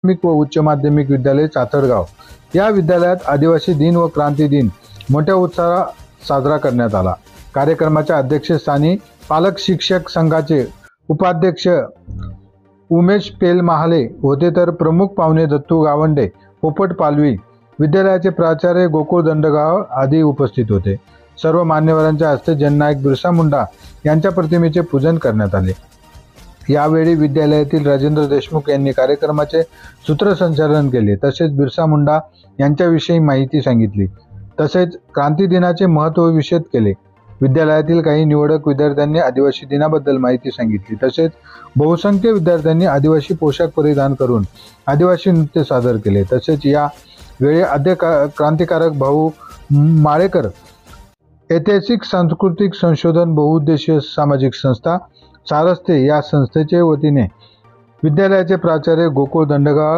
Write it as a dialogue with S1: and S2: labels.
S1: प्राथमिक व उच्च माध्यमिक विद्यालय चातडगाव या विद्यालयात आदिवासी दिन व क्रांती दिन मोठ्या उत्साहात साजरा करण्यात आला। कार्यक्रमाच्या अध्यक्षस्थानी पालक शिक्षक संघाचे उपाध्यक्ष उमेश पेलमाहले होते, तर प्रमुख पाहुणे दत्तू गावंडे, पोपट पालवी, विद्यालयाचे प्राचार्य गोकुळ दंडगाव आदी उपस्थित होते। सर्व मान्यवरांच्या हस्ते जननायक बिरसा मुंडा यांच्या प्रतिमेचे पूजन करण्यात आले। यावेळी विद्यालयातील राजेंद्र देशमुख यांनी कार्यक्रमाचे सूत्रसंचालन केले, तसेच बिरसा मुंडा यांच्याविषयी माहिती सांगितली, तसेच क्रांती दिनाचे महत्त्व विशद केले। विद्यालयातील काही निवडक विद्यार्थ्यांनी आदिवासी दिनाबद्दल माहिती सांगितली, तसेच बहुसंख्य विद्यार्थ्यांनी आदिवासी पोशाख परिधान करून आदिवासी नृत्य सादर केले। तसेच या वेळी आद्य क्रांतिकारक भाऊ माळेकर ऐतिहासिक सांस्कृतिक संशोधन बहुउद्देशीय सामाजिक संस्था सारस्ते या संस्थेचे वतीने विद्यालयाचे प्राचार्य गोकुळ दंडगाव